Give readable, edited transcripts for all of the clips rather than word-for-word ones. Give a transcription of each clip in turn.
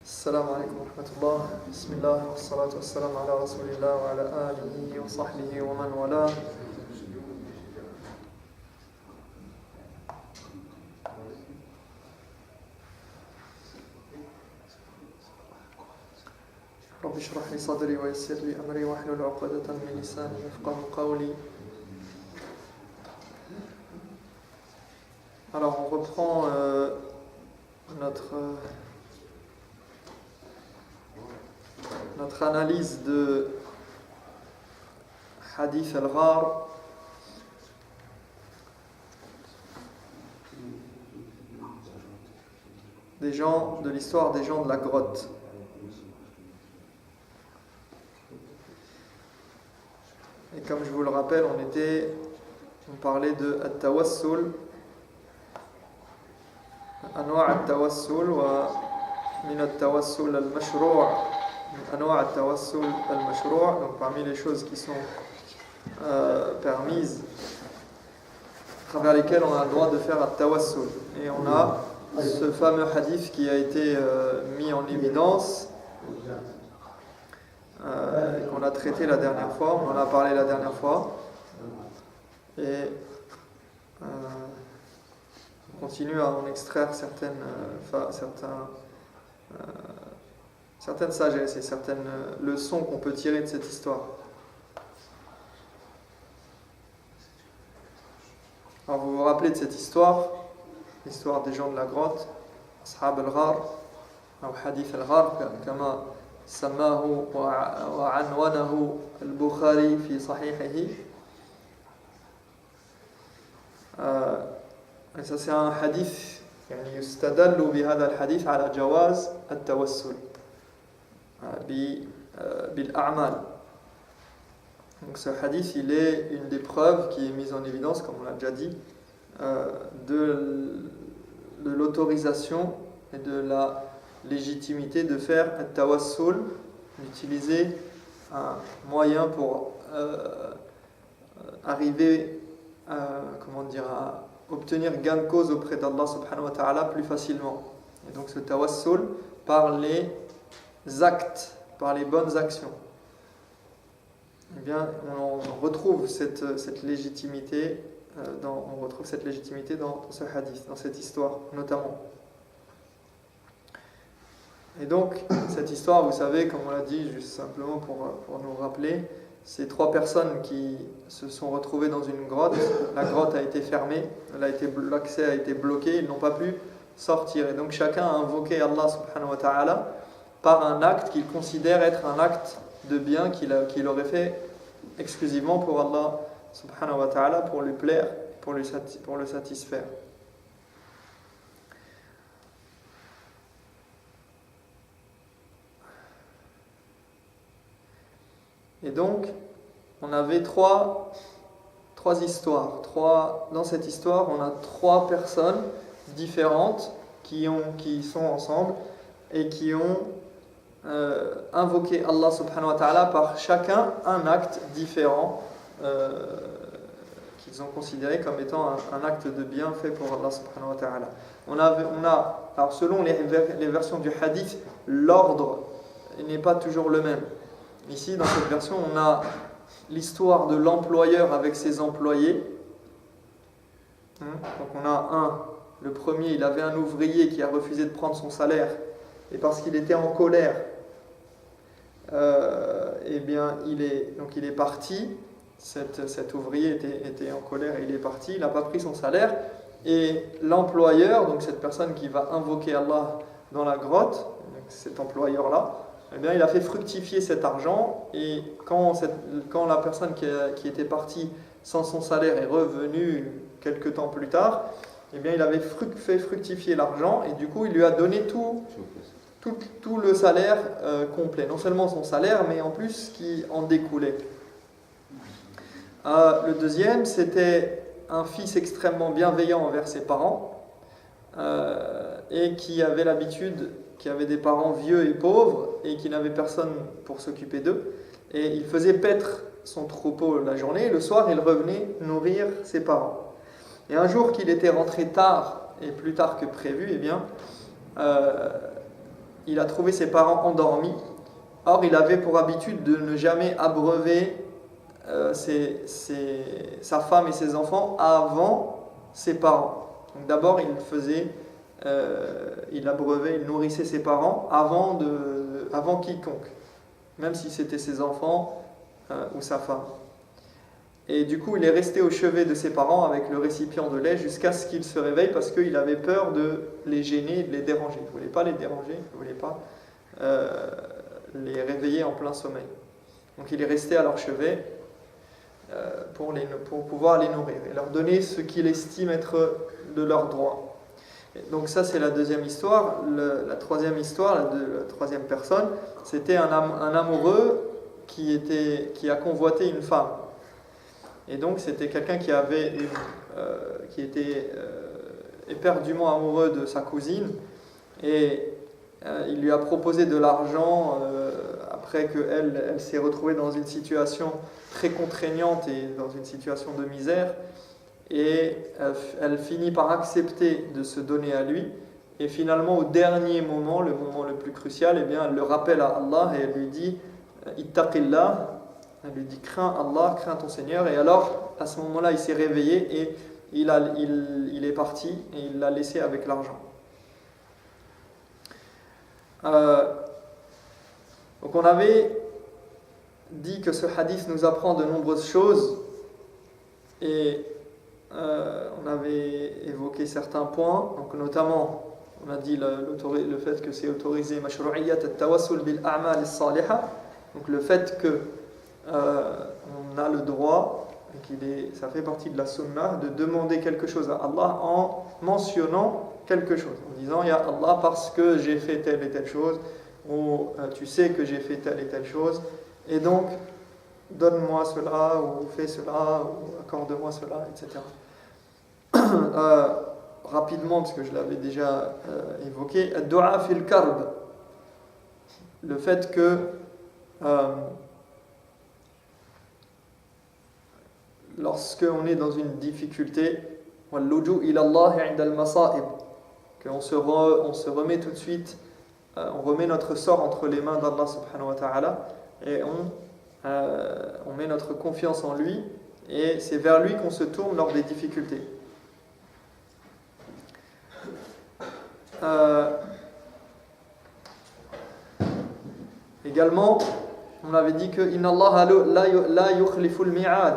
السلام عليكم ورحمة الله. بسم الله والصلاة والسلام على رسول الله وعلى آله وصحبه ومن والاه. رب اشرح لي صدري ويسر لي أمري واحلل عقدة من لساني يفقهوا قولي. Alors on reprend notre analyse de Hadith al-Ghar, de l'histoire des gens de la grotte. Et comme je vous le rappelle, on parlait de at-tawassul, anwa' at-tawassul wa min at-tawassul al-mashru', anwa' at-tawassul al-mashru', donc parmi les choses qui sont permises, à travers lesquelles on a le droit de faire at-tawassul. Et on a ce fameux hadith qui a été mis en évidence, qu'on a traité la dernière fois, on en a parlé la dernière fois, et on continue à en extraire certaines sagesses et certaines leçons qu'on peut tirer de cette histoire. Alors vous vous rappelez de cette histoire, l'histoire des gens de la grotte, Ashab al-Ghar, ou Hadith al-Ghar, kama سماه وعنونه البخاري في صحيحه. Ça c'est un hadith يعني يستدل بهذا الحديث على جواز التوسل بالأعمال. Donc ce hadith, il est une des preuves qui est mise en évidence, comme on l'a déjà dit, de l'autorisation et de la légitimité de faire un tawassul, d'utiliser un moyen pour arriver à obtenir gain de cause auprès d'Allah subhanahu wa ta'ala plus facilement. Et donc ce tawassul par les actes, par les bonnes actions. Eh bien, on retrouve cette légitimité dans ce hadith, dans cette histoire notamment. Et donc, cette histoire, vous savez, comme on l'a dit, juste simplement pour nous rappeler, c'est trois personnes qui se sont retrouvées dans une grotte. La grotte a été fermée, l'accès a été bloqué, ils n'ont pas pu sortir. Et donc, chacun a invoqué Allah subhanahu wa ta'ala par un acte qu'il considère être un acte de bien qu'il aurait fait exclusivement pour Allah subhanahu wa ta'ala, pour lui plaire, pour le satisfaire. Et donc, on avait trois histoires. Dans cette histoire, on a trois personnes différentes qui sont ensemble et qui ont invoqué Allah subhanahu wa ta'ala par chacun un acte différent qu'ils ont considéré comme étant un acte de bien fait pour Allah subhanahu wa ta'ala. Alors selon les versions du hadith, l'ordre n'est pas toujours le même. Ici, dans cette version, on a l'histoire de l'employeur avec ses employés. Donc on a le premier, il avait un ouvrier qui a refusé de prendre son salaire, et parce qu'il était en colère, il est parti. Cet ouvrier était en colère et il est parti, il n'a pas pris son salaire, et l'employeur, donc cette personne qui va invoquer Allah dans la grotte, donc cet employeur-là, eh bien, il a fait fructifier cet argent, et quand la personne qui était partie sans son salaire est revenue quelques temps plus tard, eh bien, il avait fait fructifier l'argent, et du coup il lui a donné tout le salaire complet, non seulement son salaire, mais en plus ce qui en découlait. Le deuxième, c'était un fils extrêmement bienveillant envers ses parents, et qui avait des parents vieux et pauvres, et qui n'avaient personne pour s'occuper d'eux, et il faisait paître son troupeau la journée, et le soir il revenait nourrir ses parents. Et un jour qu'il était rentré tard, et plus tard que prévu, eh bien, il a trouvé ses parents endormis. Or, il avait pour habitude de ne jamais abreuver sa femme et ses enfants avant ses parents. Donc d'abord, il abreuvait, il nourrissait ses parents avant quiconque, même si c'était ses enfants ou sa femme. Et du coup, il est resté au chevet de ses parents avec le récipient de lait jusqu'à ce qu'ils se réveillent parce qu'il avait peur de les gêner, de les déranger. Il ne voulait pas les déranger, il ne voulait pas les réveiller en plein sommeil. Donc il est resté à leur chevet pour pouvoir les nourrir et leur donner ce qu'il estime être de leur droit. Et donc ça, c'est la deuxième histoire. La troisième histoire, la troisième personne, c'était un amoureux qui a convoité une femme. Et donc c'était quelqu'un qui était éperdument amoureux de sa cousine, et il lui a proposé de l'argent après qu'elle s'est retrouvée dans une situation très contraignante et dans une situation de misère, et elle finit par accepter de se donner à lui, et finalement au dernier moment, le moment le plus crucial, eh bien, elle le rappelle à Allah et elle lui dit « Ittaqillah », elle lui dit « Crains Allah, crains ton Seigneur », et alors à ce moment-là il s'est réveillé et il est parti et il l'a laissé avec l'argent. Donc on avait dit que ce hadith nous apprend de nombreuses choses et on avait évoqué certains points, donc notamment on a dit le fait que c'est autorisé mashru'iyat at-tawassul bil a'mal as-salihah, donc le fait que on a le droit, ça fait partie de la sunnah, de demander quelque chose à Allah en mentionnant quelque chose, en disant « Ya Allah, parce que j'ai fait telle et telle chose » ou « Tu sais que j'ai fait telle et telle chose, et donc donne-moi cela, ou fais cela, ou accorde-moi cela, etc. » Rapidement, parce que je l'avais déjà évoqué, « Ad-du'a fil karb » le fait que lorsque on est dans une difficulté, qu'on se remet tout de suite, on remet notre sort entre les mains d'Allah subhanahu wa ta'ala et on met notre confiance en lui, et c'est vers lui qu'on se tourne lors des difficultés. Également, on avait dit que Inna Allah la yukhliful mi'ad.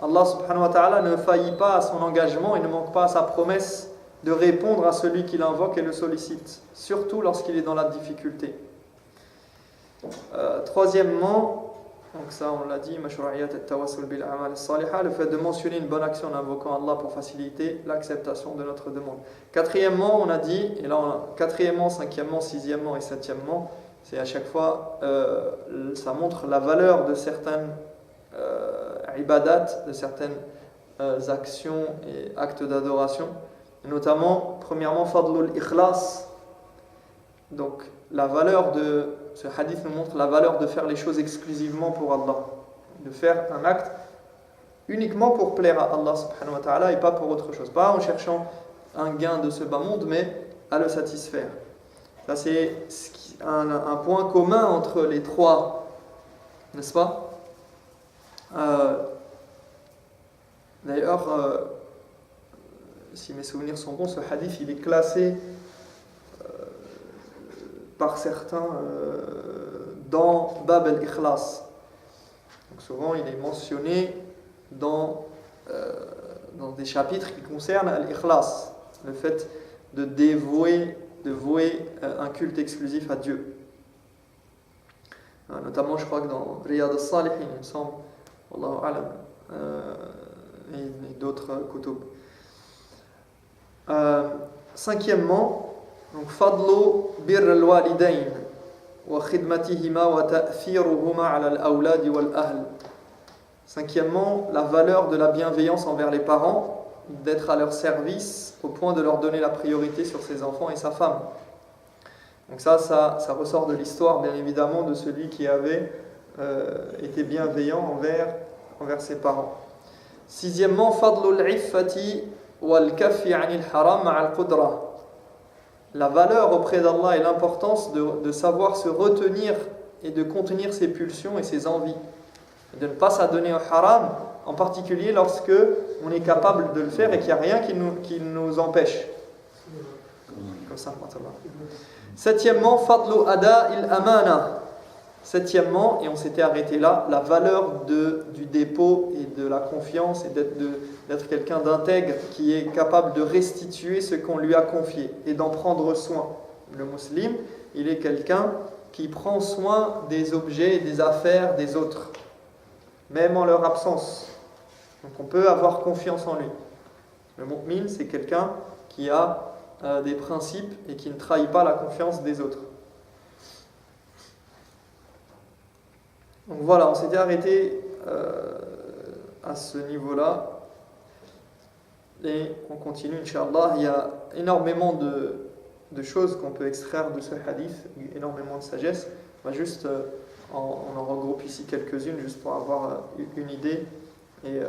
Allah subhanahu wa ta'ala ne faillit pas à son engagement et ne manque pas à sa promesse de répondre à celui qui l'invoque et le sollicite, surtout lorsqu'il est dans la difficulté. Troisièmement, donc ça on l'a dit, mashru'iyat at-tawassul bil a'mal as-salihah, le fait de mentionner une bonne action en invoquant Allah pour faciliter l'acceptation de notre demande. Quatrièmement, on a dit, et là quatrièmement, cinquièmement, sixièmement et septièmement, c'est à chaque fois, ça montre la valeur de certaines ibadat, de certaines actions et actes d'adoration, et notamment, premièrement, fadlul ikhlas. Donc, la valeur de ce hadith nous montre la valeur de faire les choses exclusivement pour Allah, de faire un acte uniquement pour plaire à Allah subhanahu wa ta'ala et pas pour autre chose, pas en cherchant un gain de ce bas monde, mais à le satisfaire. Ça, c'est un point commun entre les trois, n'est-ce pas? D'ailleurs, si mes souvenirs sont bons, ce hadith il est classé par certains dans Bab al-Ikhlas. Donc souvent il est mentionné dans des chapitres qui concernent al-Ikhlas, le fait de vouer un culte exclusif à Dieu. Notamment, je crois que dans Riyad al-Salihin, il me semble, Wallahu a'lam, et d'autres kutub. Cinquièmement, donc fadlu birr al-walidayn wa khidmatihima wa ta'thiruhuma 'ala al-awlad wal ahl. Cinquièmement, la valeur de la bienveillance envers les parents, d'être à leur service au point de leur donner la priorité sur ses enfants et sa femme. Donc ça ressort de l'histoire, bien évidemment, de celui qui avait été bienveillant envers ses parents. Sixièmement, fadlul iffati wal kaffi 'anil haram ma'al qudra. la valeur auprès d'Allah et l'importance de savoir se retenir et de contenir ses pulsions et ses envies. Et de ne pas s'adonner au haram, en particulier lorsque on est capable de le faire et qu'il n'y a rien qui nous empêche. Comme ça, septièmement, fadlu ada il amana. Septièmement, et on s'était arrêté là, la valeur du dépôt et de la confiance et d'être quelqu'un d'intègre qui est capable de restituer ce qu'on lui a confié et d'en prendre soin. Le musulman, il est quelqu'un qui prend soin des objets et des affaires des autres, même en leur absence. Donc on peut avoir confiance en lui. Le mu'min, c'est quelqu'un qui a des principes et qui ne trahit pas la confiance des autres. Donc voilà, on s'était arrêté à ce niveau-là et on continue, Inch'Allah. Il y a énormément de choses qu'on peut extraire de ce hadith, énormément de sagesse. On va juste, on en regroupe ici quelques-unes juste pour avoir une idée. Et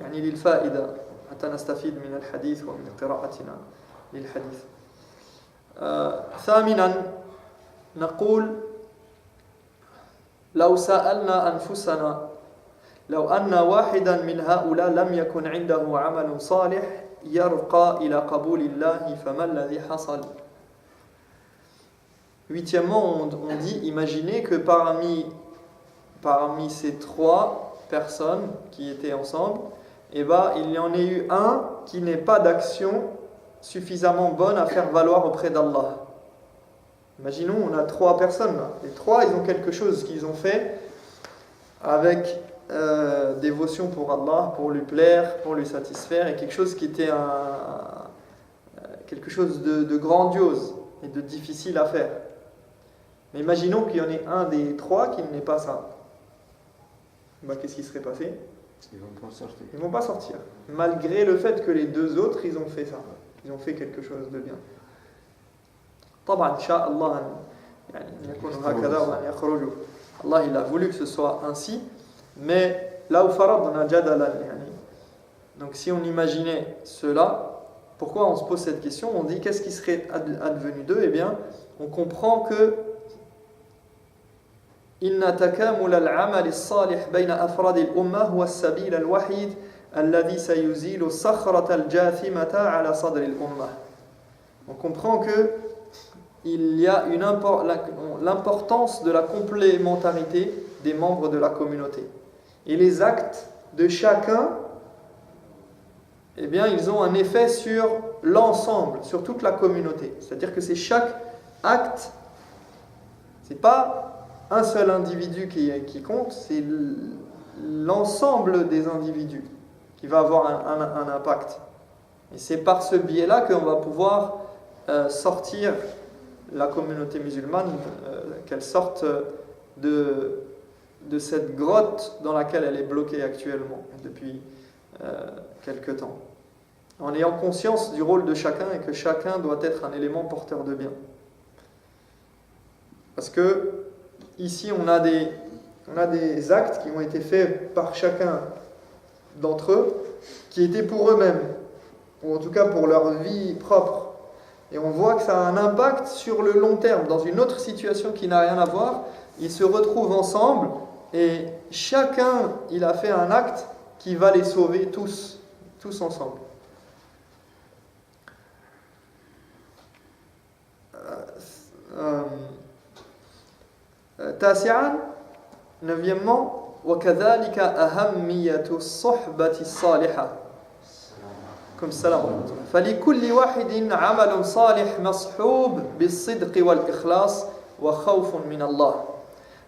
يعني للفائدة حتى نستفيد من الحديث ومن قراءتنا للحديث. ثامنا نقول لو سألنا أنفسنا لو أن واحدا من هؤلاء لم يكن عنده عمل صالح يرقى إلى قبول الله فما الذي حصل. Huitièmement, on dit, imaginez que parmi ces trois personnes qui étaient ensemble, il y en ait eu un qui n'ait pas d'action suffisamment bonne à faire valoir auprès d'Allah. Imaginons, on a trois personnes là. Les trois, ils ont quelque chose qu'ils ont fait avec dévotion pour Allah, pour lui plaire, pour lui satisfaire, et quelque chose qui était quelque chose de grandiose et de difficile à faire. Mais imaginons qu'il y en ait un des trois qui n'ait pas ça. Qu'est-ce qui serait passé ? Ils vont pas sortir. Ils ne vont pas sortir, malgré le fait que les deux autres, ils ont fait ça. Ils ont fait quelque chose de bien. طبعا شاء الله أن يكون هكذا وأن يخرجوا. Allah il a voulu que ce soit ainsi, mais là où فرضنا جدلا donc si on imaginait cela, pourquoi on se pose cette question? On dit qu'est-ce qui serait advenu d'eux? Eh bien, on comprend que إن تكامل العمل الصالح بين أفراد الأمة هو السبيل الوحيد الذي سيزيل الصخرة الجاثمة على صدر الأمة. On comprend que il y a l'importance de la complémentarité des membres de la communauté. Et les actes de chacun, eh bien, ils ont un effet sur l'ensemble, sur toute la communauté. C'est-à-dire que c'est chaque acte, c'est pas un seul individu qui compte, c'est l'ensemble des individus qui va avoir un impact. Et c'est par ce biais-là qu'on va pouvoir sortir la communauté musulmane, qu'elle sorte de cette grotte dans laquelle elle est bloquée actuellement depuis quelque temps. En ayant conscience du rôle de chacun et que chacun doit être un élément porteur de bien. Parce que ici on a des actes qui ont été faits par chacun d'entre eux qui étaient pour eux-mêmes, ou en tout cas pour leur vie propre. Et on voit que ça a un impact sur le long terme. Dans une autre situation qui n'a rien à voir, ils se retrouvent ensemble et chacun, il a fait un acte qui va les sauver tous ensemble. تاسعا, neuvièmement, وكذلك أهمية الصحبة الصالحة. Comme salam. فلكل واحد عمل صالح مصحوب بالصدق والإخلاص وخوف من الله.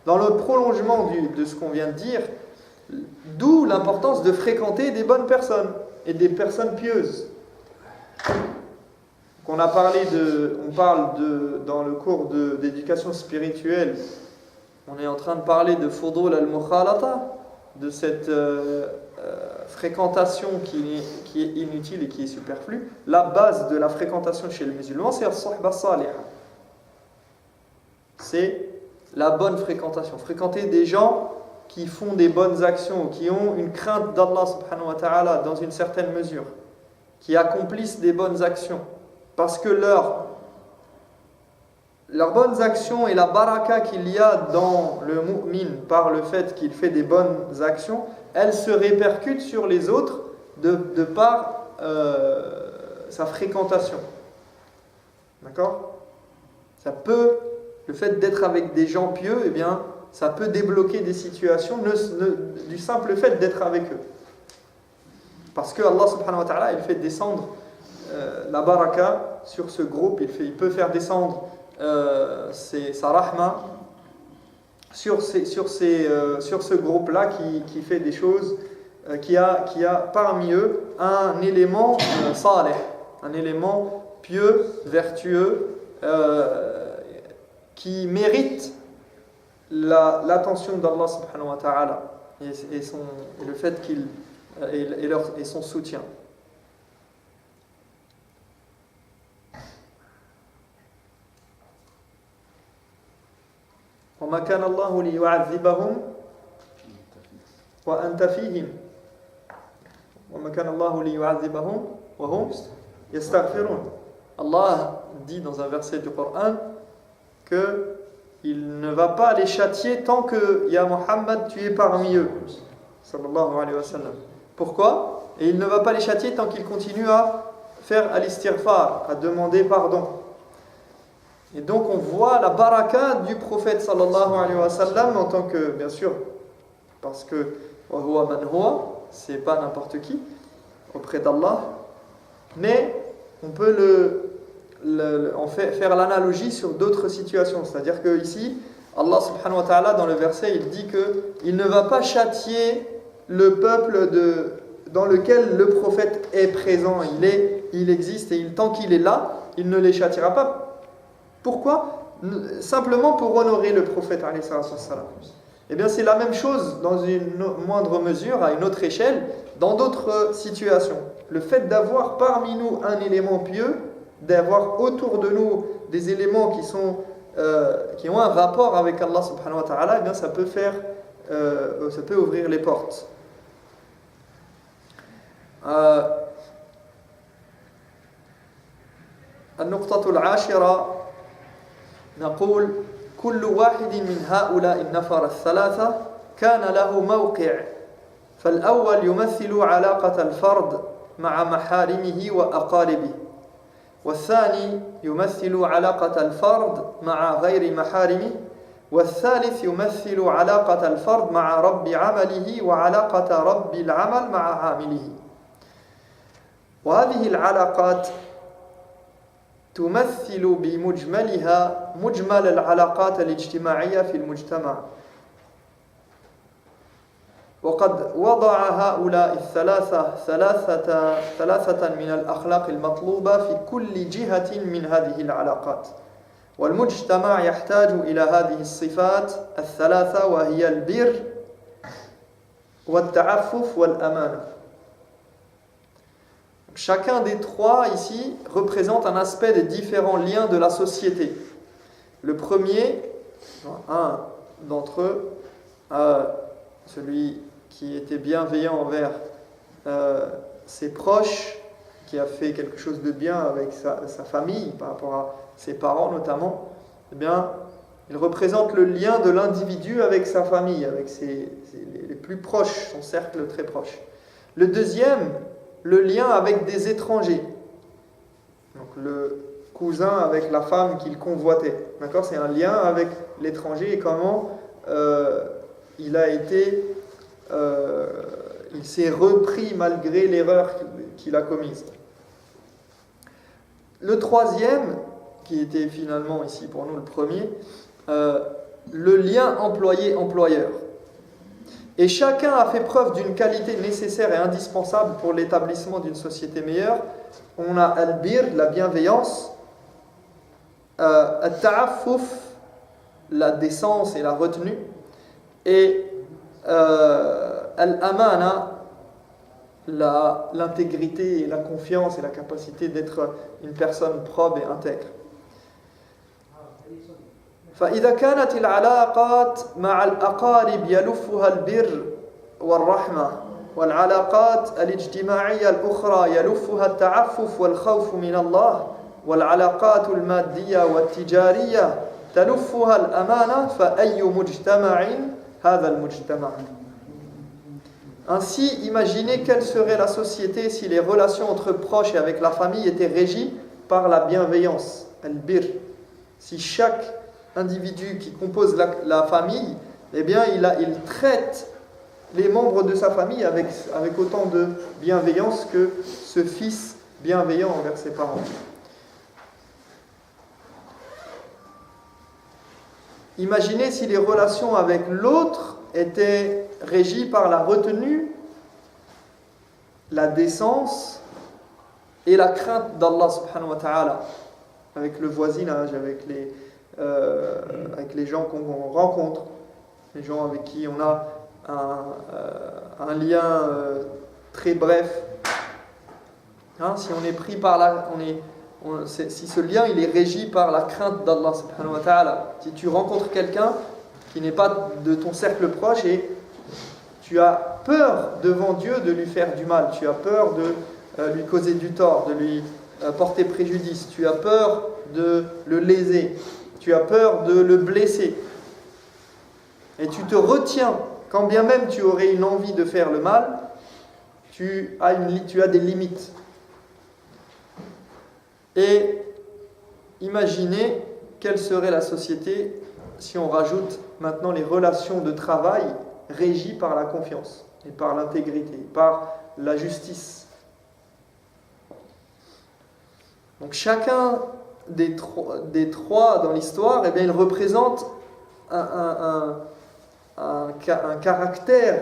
Dans le prolongement de ce qu'on vient de dire, d'où l'importance de fréquenter des bonnes personnes et des personnes pieuses. On parle dans le cours d'éducation spirituelle, on est en train de parler de fudul al-mukhalata, de cette fréquentation qui est inutile et qui est superflue. La base de la fréquentation chez le musulman, c'est al-sohba salihah. C'est la bonne fréquentation. Fréquenter des gens qui font des bonnes actions, qui ont une crainte d'Allah subhanahu wa ta'ala dans une certaine mesure, qui accomplissent des bonnes actions, parce que leur leurs bonnes actions et la baraka qu'il y a dans le mu'min par le fait qu'il fait des bonnes actions, elles se répercutent sur les autres de par sa fréquentation. D'accord ? Le fait d'être avec des gens pieux, eh bien, ça peut débloquer des situations du simple fait d'être avec eux. Parce que Allah subhanahu wa ta'ala, il fait descendre la baraka sur ce groupe, il peut faire descendre sa rahma sur ce groupe-là qui fait des choses, qui a parmi eux un élément salih, un élément pieux, vertueux, qui mérite l'attention d'Allah subhanahu wa ta'ala et le fait qu'il et son soutien. وما كان الله ليعذبهم وأنت فيهم وما كان الله ليعذبهم وهم يستغفرون. Allah dit dans un verset du Coran que il ne va pas les châtier tant que Ya Muhammad tu es parmi eux. Sallallahu alayhi wa sallam. Pourquoi ? Et il ne va pas les châtier tant qu'ils continuent à faire al-istighfar, à demander pardon. Et donc on voit la baraka du prophète sallallahu alayhi wa sallam en tant que, bien sûr, parce que wa huwa man huwa, c'est pas n'importe qui auprès d'Allah, mais on peut faire l'analogie sur d'autres situations. C'est-à-dire que ici, Allah subhanahu wa ta'ala dans le verset, il dit qu'il ne va pas châtier le peuple dans lequel le prophète est présent, il existe et tant qu'il est là, il ne les châtiera pas. Pourquoi ? Simplement pour honorer le prophète alayhi salam. Eh bien c'est la même chose dans une moindre mesure, à une autre échelle, dans d'autres situations. Le fait d'avoir parmi nous un élément pieux, d'avoir autour de nous des éléments qui ont un rapport avec Allah subhanahu wa ta'ala, eh bien ça peut ouvrir les portes. النقطة العاشرة نقول كل واحد من هؤلاء النفر الثلاثة كان له موقع فالأول يمثل علاقة الفرد مع محارمه وأقاربه والثاني يمثل علاقة الفرد مع غير محارمه والثالث يمثل علاقة الفرد مع رب عمله وعلاقة رب العمل مع عامله وهذه العلاقات تمثل بمجملها مجمل العلاقات الاجتماعية في المجتمع وقد وضع هؤلاء ثلاثة من الأخلاق المطلوبة في كل جهة من هذه العلاقات والمجتمع يحتاج إلى هذه الصفات الثلاثة وهي البر والتعفف والأمانة. Chacun des trois ici représente un aspect des différents liens de la société. Le premier, un d'entre eux, celui qui était bienveillant envers ses proches, qui a fait quelque chose de bien avec sa famille, par rapport à ses parents notamment, eh bien, il représente le lien de l'individu avec sa famille, avec les plus proches, son cercle très proche. Le deuxième, le lien avec des étrangers. Donc le cousin avec la femme qu'il convoitait. D'accord ? C'est un lien avec l'étranger et comment il s'est repris malgré l'erreur qu'il a commise. Le troisième, qui était finalement ici pour nous le premier, le lien employé-employeur. Et chacun a fait preuve d'une qualité nécessaire et indispensable pour l'établissement d'une société meilleure. On a al-bir, la bienveillance, al-ta'affuf, la décence et la retenue, et al-amana, l'intégrité et la confiance et la capacité d'être une personne probe et intègre. فإذا كانت العلاقات مع الأقارب يلفها البر والرحمة والعلاقات الاجتماعية الأخرى يلفها التعفف والخوف من الله والعلاقات المادية والتجارية تلفها الأمانة فأي مجتمع هذا المجتمع. Ainsi, imaginez quelle serait la société si les relations entre proches et avec la famille étaient régies par la bienveillance, al-bir. Si chaque individu qui compose la famille, eh bien, il traite les membres de sa famille avec autant de bienveillance que ce fils bienveillant envers ses parents. Imaginez si les relations avec l'autre étaient régies par la retenue, la décence et la crainte d'Allah subhanahu wa ta'ala, avec le voisinage, avec les gens qu'on rencontre, les gens avec qui on a un lien très bref. Hein, si on est pris par si ce lien il est régi par la crainte d'Allah subhanahu wa ta'ala, si tu rencontres quelqu'un qui n'est pas de ton cercle proche et tu as peur devant Dieu de lui faire du mal, tu as peur de lui causer du tort, de lui porter préjudice, tu as peur de le léser, tu as peur de le blesser, et tu te retiens, quand bien même tu aurais une envie de faire le mal, tu as des limites. Et imaginez quelle serait la société si on rajoute maintenant les relations de travail régies par la confiance et par l'intégrité, par la justice. Donc chacun des trois dans l'histoire, eh bien, il représente un caractère,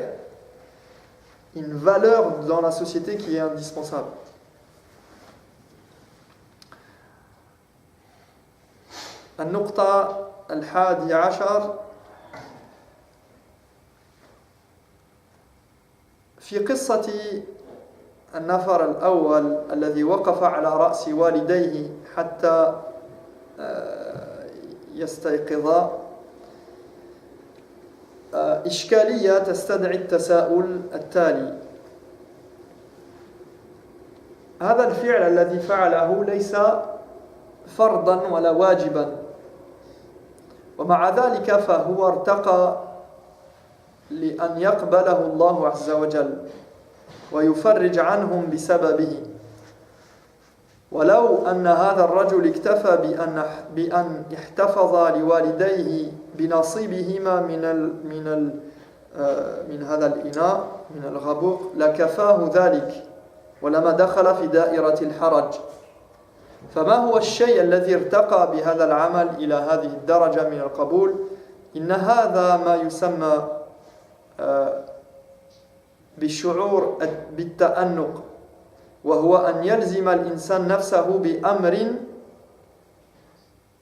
une valeur dans la société qui est indispensable. النقطة 11 في قصة النفر الأول الذي وقف على رأس والديه حتى يستيقظا إشكالية تستدعي التساؤل التالي: هذا الفعل الذي فعله ليس فرضا ولا واجبا، ومع ذلك فهو ارتقى لأن يقبله الله عز وجل ويفرج عنهم بسببه. ولو أن هذا الرجل اكتفى بأن احتفظ لوالديه بنصيبهما من هذا الإناء من الغبوق لكفاه ذلك ولما دخل في دائرة الحرج. فما هو الشيء الذي ارتقى بهذا العمل إلى هذه الدرجة من القبول؟ إن هذا ما يسمى بالشعور بالتأنق، وهو أن يلزم الإنسان نفسه بأمر،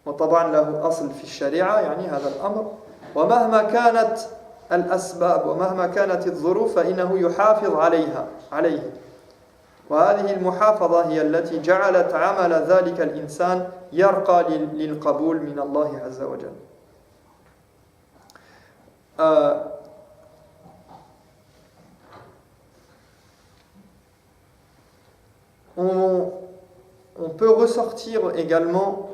وطبعا له أصل في الشريعة يعني هذا الأمر، ومهما كانت الأسباب ومهما كانت الظروف فإنه يحافظ عليه. وهذه المحافظة هي التي جعلت عمل ذلك الإنسان يرقى للقبول من الله عز وجل. On peut ressortir également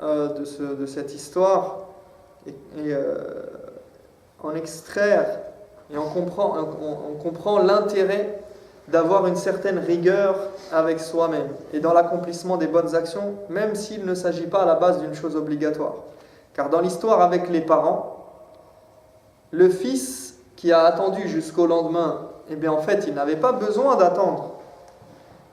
de cette histoire et en extraire, et on comprend l'intérêt d'avoir une certaine rigueur avec soi-même et dans l'accomplissement des bonnes actions, même s'il ne s'agit pas à la base d'une chose obligatoire. Car dans l'histoire avec les parents, le fils qui a attendu jusqu'au lendemain, eh bien en fait il n'avait pas besoin d'attendre.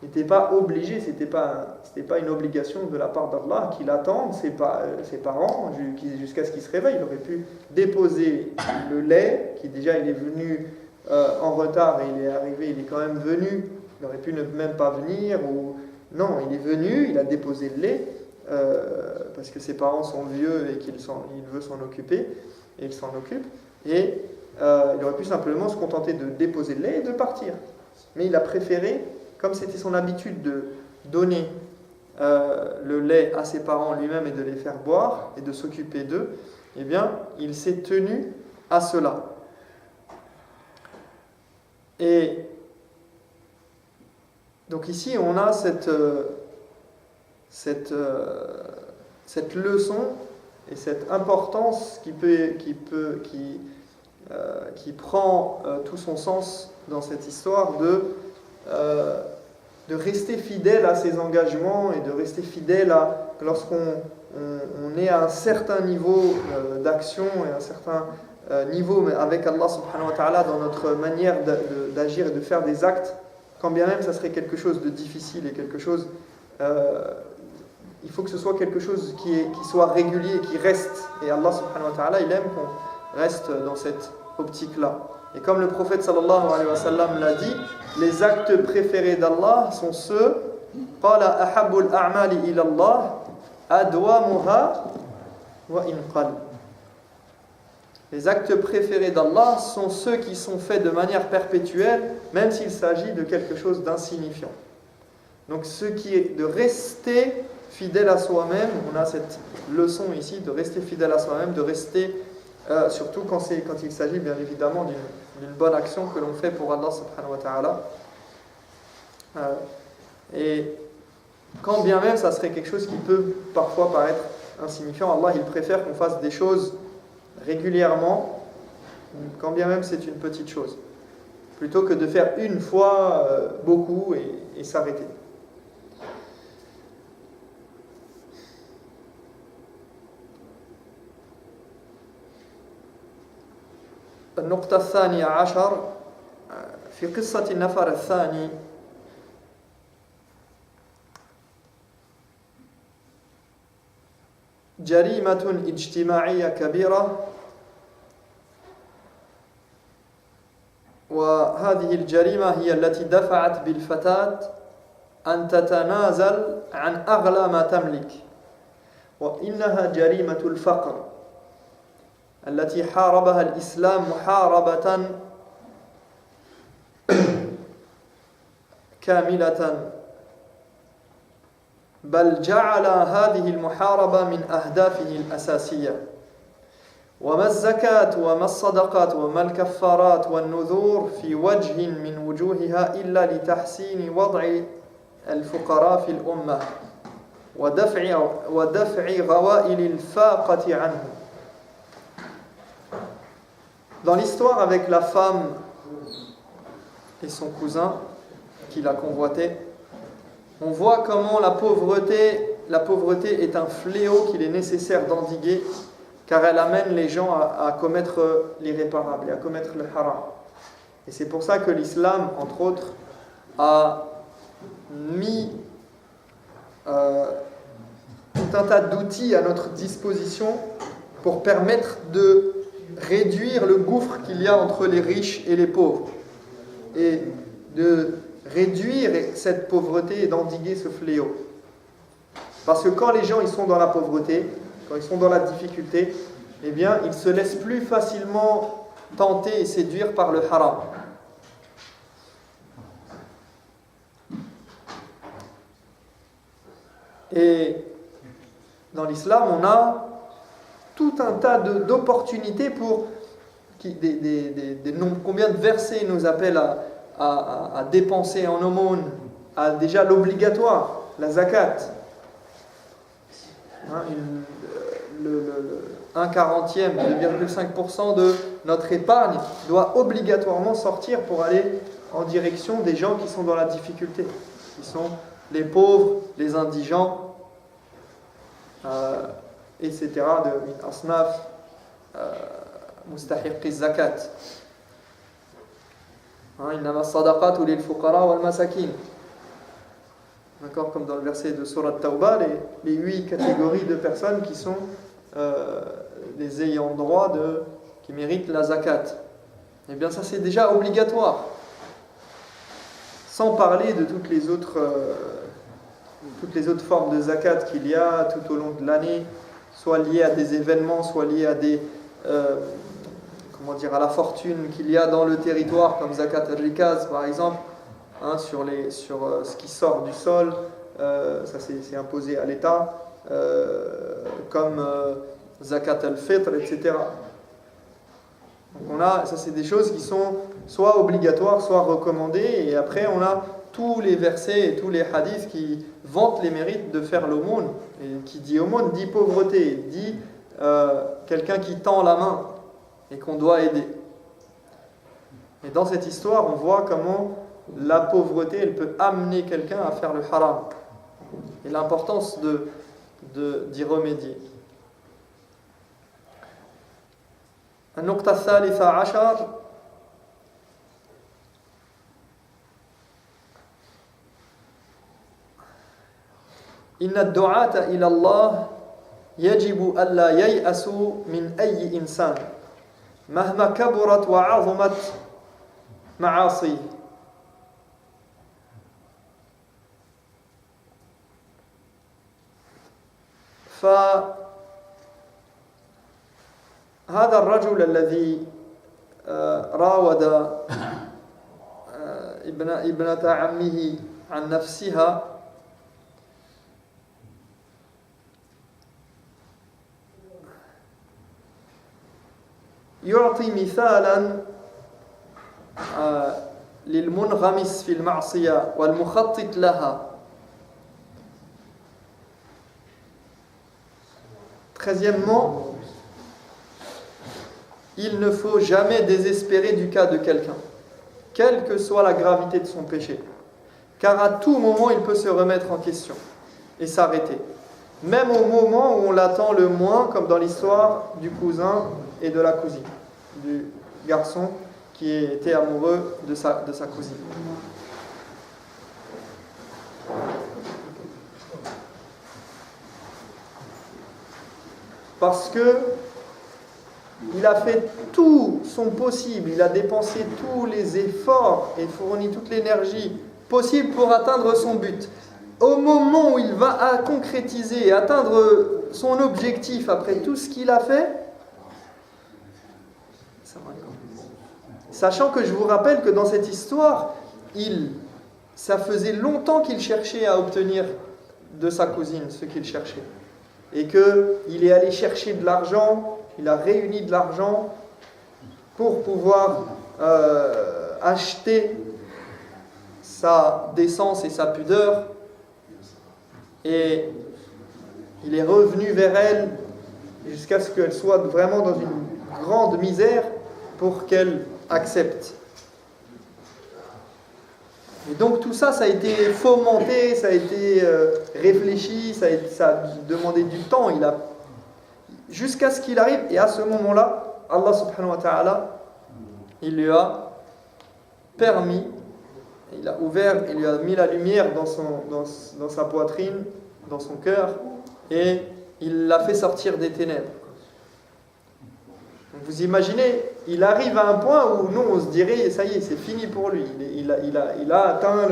Il n'était pas obligé, c'était pas une obligation de la part d'Allah qu'il attende ses parents jusqu'à ce qu'ils se réveillent. Il aurait pu déposer le lait, qui déjà il est venu en retard et il est arrivé, il est quand même venu. Il aurait pu ne même pas venir, ou non, il est venu, il a déposé le lait parce que ses parents sont vieux et qu'il veut s'en occuper, et il s'en occupe. Et il aurait pu simplement se contenter de déposer le lait et de partir. Mais il a préféré, comme c'était son habitude de donner le lait à ses parents lui-même et de les faire boire et de s'occuper d'eux, eh bien, il s'est tenu à cela. Et donc ici, on a cette leçon et cette importance qui prend tout son sens dans cette histoire de rester fidèle à ses engagements et de rester fidèle lorsqu'on est à un certain niveau d'action et un certain niveau avec Allah subhanahu wa ta'ala dans notre manière d'agir et de faire des actes, quand bien même ça serait quelque chose de difficile et quelque chose, il faut que ce soit quelque chose qui soit régulier et qui reste. Et Allah subhanahu wa ta'ala, il aime qu'on reste dans cette optique-là. Et comme le prophète sallallahu alayhi wa sallam l'a dit, les actes préférés d'Allah sont ceux قال أحب الأعمال إلى الله أدومها وإن قل. Les actes préférés d'Allah sont ceux qui sont faits de manière perpétuelle, même s'il s'agit de quelque chose d'insignifiant. Donc ce qui est de rester fidèle à soi-même, on a cette leçon ici de rester fidèle à soi-même, de rester, surtout quand il s'agit bien évidemment d'une bonne action que l'on fait pour Allah subhanahu wa ta'ala. Et quand bien même ça serait quelque chose qui peut parfois paraître insignifiant, Allah il préfère qu'on fasse des choses régulièrement, quand bien même c'est une petite chose, plutôt que de faire une fois beaucoup et s'arrêter. النقطة الثانية عشر في قصة النفر الثاني جريمة اجتماعية كبيرة، وهذه الجريمة هي التي دفعت بالفتاة أن تتنازل عن أغلى ما تملك، وإنها جريمة الفقر التي حاربها الإسلام محاربة كاملة، بل جعل هذه المحاربة من أهدافه الأساسية. وما الزكاة وما الصدقات وما الكفارات والنذور في وجه من وجوهها إلا لتحسين وضع الفقراء في الأمة ودفع غوائل الفاقة عنهم. Dans l'histoire avec la femme et son cousin qui l'a convoité, on voit comment la pauvreté est un fléau qu'il est nécessaire d'endiguer, car elle amène les gens à commettre l'irréparable et à commettre le haram. Et c'est pour ça que l'islam, entre autres, a mis tout un tas d'outils à notre disposition pour permettre de réduire le gouffre qu'il y a entre les riches et les pauvres, et de réduire cette pauvreté et d'endiguer ce fléau. Parce que quand les gens ils sont dans la pauvreté, quand ils sont dans la difficulté, eh bien ils se laissent plus facilement tenter et séduire par le haram. Et dans l'islam, on a tout un tas d'opportunités pour combien de versets nous appellent à dépenser en aumône, à déjà l'obligatoire, la zakat. Un 40e, 2,5% de notre épargne doit obligatoirement sortir pour aller en direction des gens qui sont dans la difficulté, qui sont les pauvres, les indigents, etc. de asnaf mustahiqi zakat. Innama sadaqatu lil fuqara wal masakin. D'accord, comme dans le verset de Surat Tawbah, les 8 catégories de personnes qui sont les ayants droit qui méritent la zakat. Eh bien ça c'est déjà obligatoire. Sans parler de toutes les autres formes de zakat qu'il y a tout au long de l'année, soit liées à des événements, soit liées à à la fortune qu'il y a dans le territoire, comme zakat al-rikaz par exemple, sur ce qui sort du sol, ça c'est imposé à l'État, comme zakat al-fitr, etc. Donc ça c'est des choses qui sont soit obligatoires, soit recommandées, et après on a tous les versets et tous les hadiths qui vantent les mérites de faire l'aumône. Et qui dit aumône dit pauvreté, dit quelqu'un qui tend la main et qu'on doit aider. Et dans cette histoire, on voit comment la pauvreté, elle peut amener quelqu'un à faire le haram. Et l'importance d'y remédier. النقطة الثالثة عشر إن الدعاة إلى الله يجب ألا ييأسوا من أي إنسان مهما كبرت وعظمت معاصيه. هذا الرجل الذي راود ابنة عمه عن نفسها يعطي مثالا للمنغمس في المعصية والمخطط لها. 13e, il ne faut jamais désespérer du cas de quelqu'un, quelle que soit la gravité de son péché, car à tout moment il peut se remettre en question et s'arrêter, même au moment où on l'attend le moins, comme dans l'histoire du cousin et de la cousine, du garçon qui était amoureux de sa cousine. Parce que il a fait tout son possible, il a dépensé tous les efforts et fourni toute l'énergie possible pour atteindre son but. Au moment où il va concrétiser et atteindre son objectif après tout ce qu'il a fait, sachant que je vous rappelle que dans cette histoire, ça faisait longtemps qu'il cherchait à obtenir de sa cousine ce qu'il cherchait. Et qu'il est allé chercher de l'argent, il a réuni de l'argent pour pouvoir acheter sa décence et sa pudeur. Et il est revenu vers elle jusqu'à ce qu'elle soit vraiment dans une grande misère pour qu'elle accepte. Et donc tout ça, ça a été fomenté, ça a été réfléchi, ça a demandé du temps, jusqu'à ce qu'il arrive. Et à ce moment-là, Allah subhanahu wa ta'ala, il lui a permis, il a ouvert, il lui a mis la lumière dans sa poitrine, dans son cœur, et il l'a fait sortir des ténèbres. Donc vous imaginez, il arrive à un point où nous on se dirait ça y est, c'est fini pour lui, il a atteint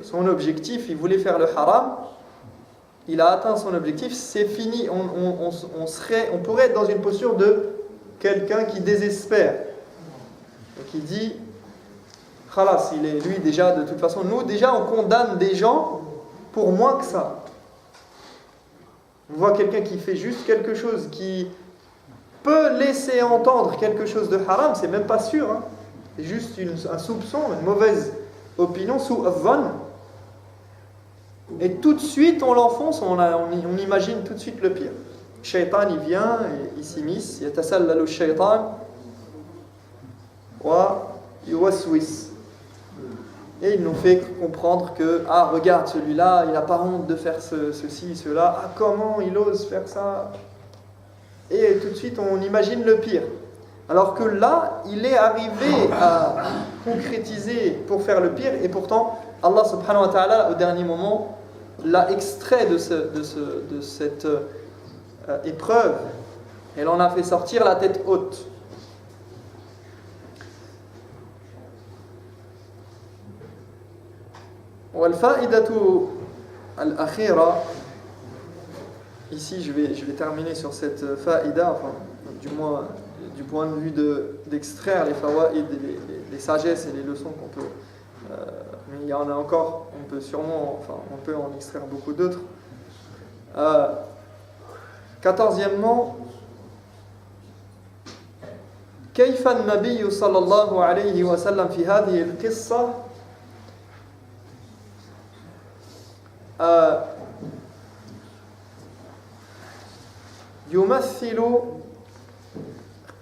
son objectif, il voulait faire le haram, il a atteint son objectif, c'est fini, on pourrait être dans une posture de quelqu'un qui désespère et qui dit khalas, lui déjà, de toute façon, nous déjà on condamne des gens pour moins que ça. On voit quelqu'un qui fait juste quelque chose qui peut laisser entendre quelque chose de haram, c'est même pas sûr, hein. C'est juste un soupçon, une mauvaise opinion, sous-adhan, et tout de suite on l'enfonce, on imagine tout de suite le pire. Shaitan il vient, il s'immisce, yatasallalu shaitan wa yuwaswis, et il nous fait comprendre que regarde celui-là, il n'a pas honte de faire ceci, cela, comment il ose faire ça. Et tout de suite, on imagine le pire. Alors que là, il est arrivé à concrétiser pour faire le pire. Et pourtant, Allah subhanahu wa ta'ala, au dernier moment, l'a extrait de cette épreuve. Et l'en a fait sortir la tête haute. Wal-fa'idatu al-akhira. Ici, je vais terminer sur cette fa'ida, enfin, du moins du point de vue d'extraire les fawaïd, les sagesses et les leçons qu'on peut. Mais il y en a encore, on peut en extraire beaucoup d'autres. 14e, كيف النبي صلى الله عليه وسلم في هذه القصة يمثل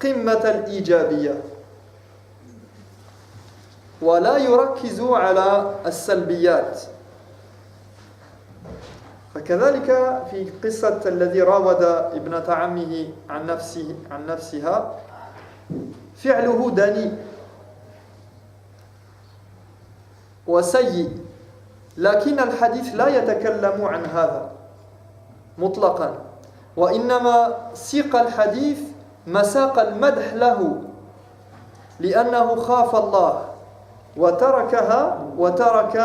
قمة الإيجابية ولا يركز على السلبيات. فكذلك في قصة الذي راود ابنة عمه عن نفسها فعله دنيء وسيء، لكن الحديث لا يتكلم عن هذا مطلقا، وإنما سيق الحديث مساق المدح له لأنه خاف الله وتركها وترك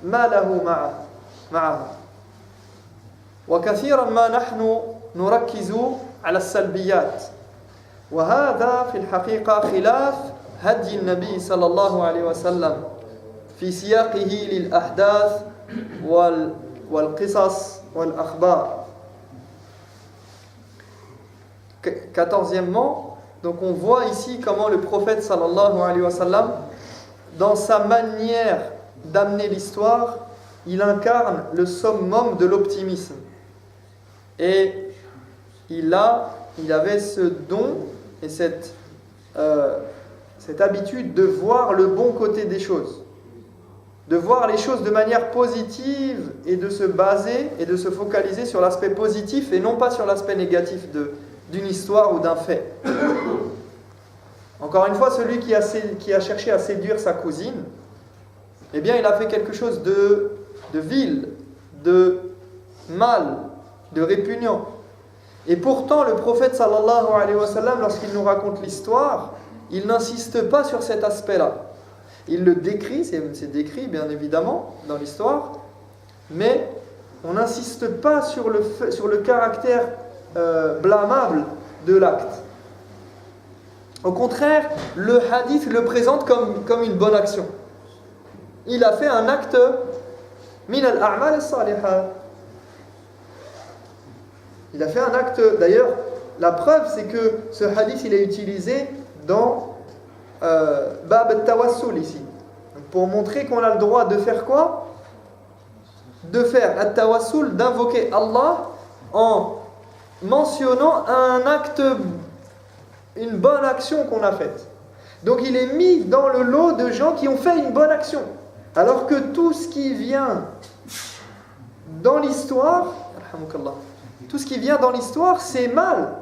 ما له معها. وكثيرا ما نحن نركز على السلبيات، وهذا في الحقيقة خلاف هدي النبي صلى الله عليه وسلم في سياقه للأحداث والقصص والأخبار. Quatorzièmement, donc on voit ici comment le prophète sallallahu alayhi wa sallam, dans sa manière d'amener l'histoire, il incarne le summum de l'optimisme. Et il avait ce don et cette habitude de voir le bon côté des choses, de voir les choses de manière positive et de se baser et de se focaliser sur l'aspect positif et non pas sur l'aspect négatif d'une histoire ou d'un fait. Encore une fois, celui qui a cherché à séduire sa cousine, eh bien il a fait quelque chose de vil, de mal, de répugnant. Et pourtant, le prophète sallallahu alayhi wa sallam, lorsqu'il nous raconte l'histoire, il n'insiste pas sur cet aspect-là. Il le décrit, c'est décrit bien évidemment dans l'histoire, mais on n'insiste pas sur le caractère blâmable de l'acte. Au contraire, le hadith le présente comme une bonne action. Il a fait un acte min al-a'mal as-salihat. Il a fait un acte, d'ailleurs, la preuve c'est que ce hadith il est utilisé dans Bab al-Tawassul ici. Pour montrer qu'on a le droit de faire quoi? De faire al-Tawassul, d'invoquer Allah en mentionnant un acte, une bonne action qu'on a faite. Donc il est mis dans le lot de gens qui ont fait une bonne action. Alors que tout ce qui vient dans l'histoire, c'est mal.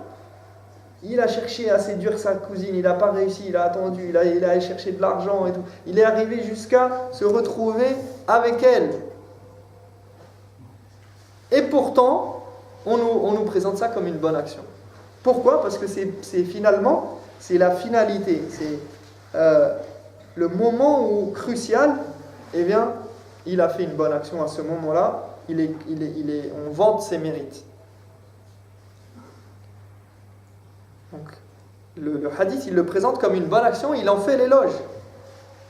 Il a cherché à séduire sa cousine, il n'a pas réussi, il a attendu, il a allé chercher de l'argent et tout. Il est arrivé jusqu'à se retrouver avec elle. Et pourtant, on nous présente ça comme une bonne action. Pourquoi? Parce que c'est finalement, c'est la finalité, c'est le moment où crucial, eh bien, il a fait une bonne action à ce moment-là, on vante ses mérites. Donc, le hadith, il le présente comme une bonne action, il en fait l'éloge.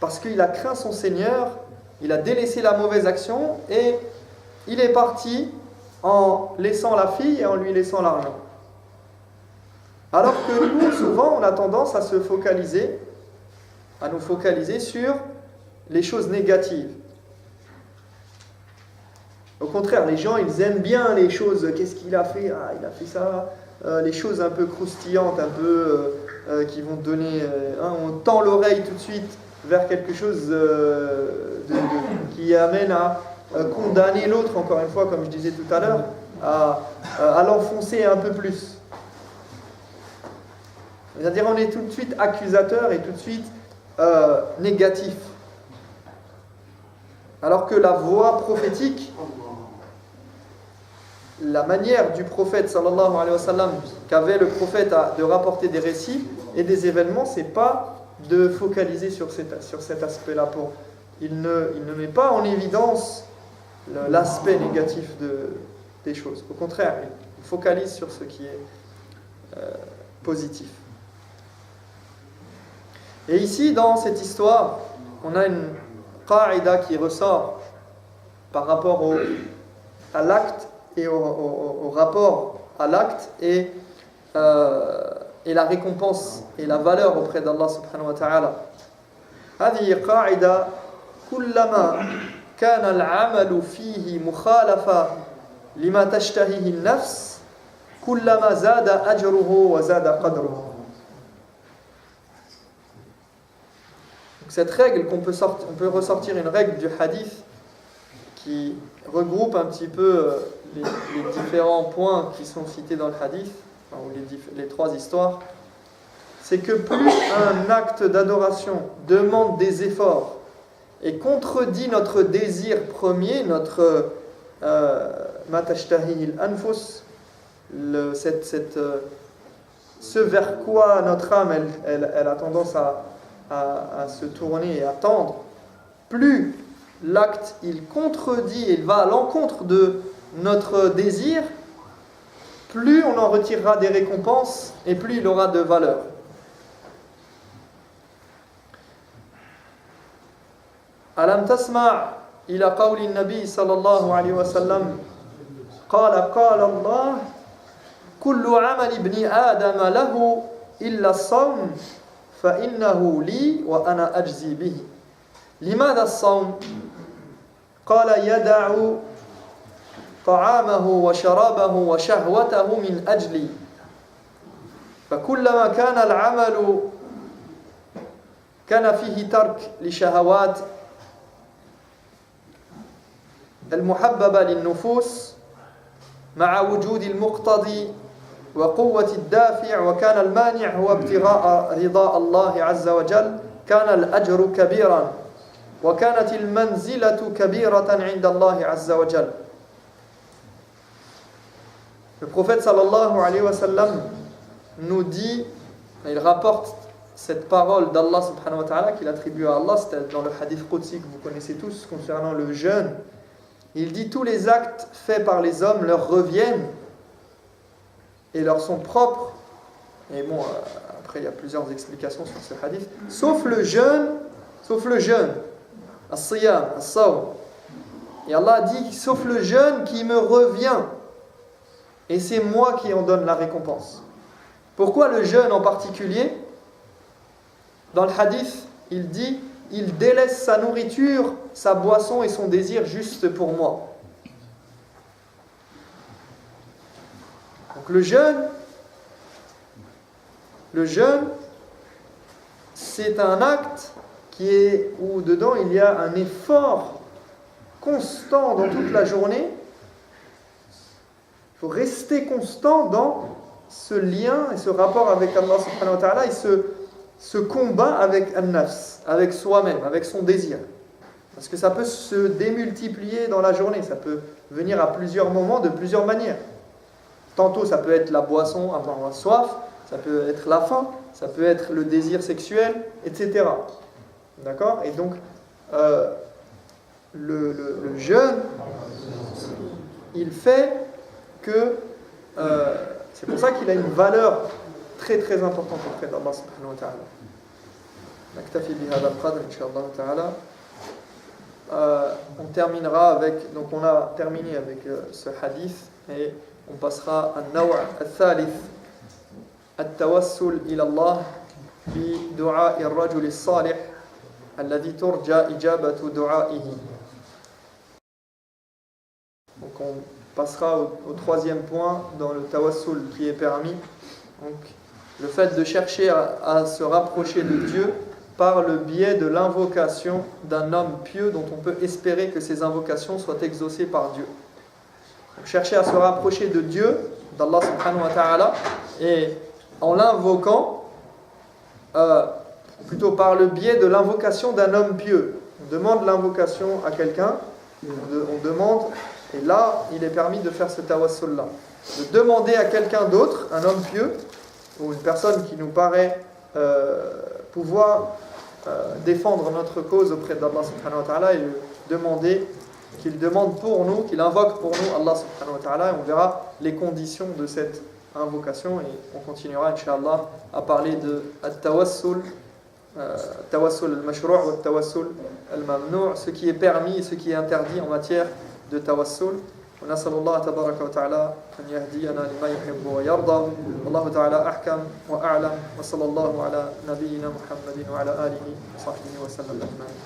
Parce qu'il a craint son Seigneur, il a délaissé la mauvaise action et il est parti en laissant la fille et en lui laissant l'argent. Alors que nous, souvent, on a tendance à nous focaliser sur les choses négatives. Au contraire, les gens, ils aiment bien les choses. Qu'est-ce qu'il a fait? Ah, il a fait ça. Les choses un peu croustillantes, un peu qui vont donner... on tend l'oreille tout de suite vers quelque chose qui amène à condamner l'autre, encore une fois, comme je disais tout à l'heure, à l'enfoncer un peu plus. C'est-à-dire on est tout de suite accusateur et tout de suite négatif. Alors que la voix prophétique, la manière du prophète sallallahu alayhi wa sallam qu'avait le prophète de rapporter des récits et des événements, c'est pas de focaliser sur cet aspect-là. Il ne met pas en évidence l'aspect négatif des choses. Au contraire, il focalise sur ce qui est positif. Et ici, dans cette histoire, on a une qa'ida qui ressort par rapport à l'acte et au rapport à l'acte et la récompense et la valeur auprès d'Allah subhanahu wa ta'ala. هذه قاعدة كلما كان العمل فيه مخالفة لما تشتهيه النفس كلما زاد أجره وزاد قدره. Cette règle on peut ressortir une règle du hadith qui regroupe un petit peu les différents points qui sont cités dans le hadith, ou les trois histoires. C'est que plus un acte d'adoration demande des efforts et contredit notre désir premier, notre matashtahi al-anfus, ce vers quoi notre âme elle a tendance à se tourner et à tendre, plus l'acte il contredit, il va à l'encontre de notre désir, plus on en retirera des récompenses et plus il aura de valeur. Alam tasma' ila qawli an-nabi sallallahu alayhi wa sallam qala Allah kullu 'amal ibni adam lahu illa as-sawm fa innahu li wa ana ajzi bihi. Limadha as-sawm? Qala yad'u طعامه وشرابه وشهوته من أجلي فكلما كان العمل كان فيه ترك لشهوات المحببة للنفوس مع وجود المقتضي وقوة الدافع وكان المانع هو ابتغاء رضاء الله عز وجل كان الأجر كبيرا وكانت المنزلة كبيرة عند الله عز وجل. Le prophète sallallahu alayhi wa sallam nous dit, il rapporte cette parole d'Allah subhanahu wa ta'ala qu'il attribue à Allah, c'est dans le hadith Qudsi que vous connaissez tous concernant le jeûne. Il dit tous les actes faits par les hommes leur reviennent et leur sont propres. Et bon, après il y a plusieurs explications sur ce hadith, sauf le jeûne, as-siyam, as-sawm. Et Allah dit sauf le jeûne qui me revient. Et c'est moi qui en donne la récompense. Pourquoi le jeûne en particulier? Dans le hadith, il dit il délaisse sa nourriture, sa boisson et son désir juste pour moi. Donc le jeûne, c'est un acte où dedans il y a un effort constant dans toute la journée. Il faut rester constant dans ce lien et ce rapport avec Allah subhanahu wa ta'ala et ce combat avec an-nafs, avec soi-même, avec son désir. Parce que ça peut se démultiplier dans la journée, ça peut venir à plusieurs moments, de plusieurs manières. Tantôt ça peut être la boisson, avoir soif, ça peut être la faim, ça peut être le désir sexuel, etc. D'accord? Et donc, le jeûne, il fait que c'est pour ça qu'il a une valeur très très importante auprès d'Allah subhanahu wa ta'ala. Naktafi bihadha al-qadr inshallah ta'ala. On terminera avec, donc on a terminé avec ce hadith et on passera à an-naw' al-thalith at-tawassul ila Allah bi du'a'i ar-rajul as-salih alladhi turja ijabatu du'a'ihi. Donc on passera au troisième point dans le tawassul qui est permis. Donc, le fait de chercher à se rapprocher de Dieu par le biais de l'invocation d'un homme pieux dont on peut espérer que ses invocations soient exaucées par Dieu. Donc, chercher à se rapprocher de Dieu, d'Allah subhanahu wa ta'ala, et en l'invoquant, plutôt par le biais de l'invocation d'un homme pieux. On demande l'invocation à quelqu'un, on demande. Et là, il est permis de faire ce tawassul-là. De demander à quelqu'un d'autre, un homme pieux, ou une personne qui nous paraît pouvoir défendre notre cause auprès d'Allah subhanahu wa ta'ala, et demander qu'il demande pour nous, qu'il invoque pour nous Allah subhanahu wa ta'ala, et on verra les conditions de cette invocation, et on continuera, Inch'Allah, à parler de at-tawassul, tawassul al-mashru' ou tawassul al-mamnu', ce qui est permis et ce qui est interdit en matière de tawassul. ونسأل الله تبارك وتعالى أن يهدينا لما يحب ويرضى والله تعالى أحكم وأعلم وصلى الله على نبينا محمد وعلى آله وصحبه وسلم أجمعين.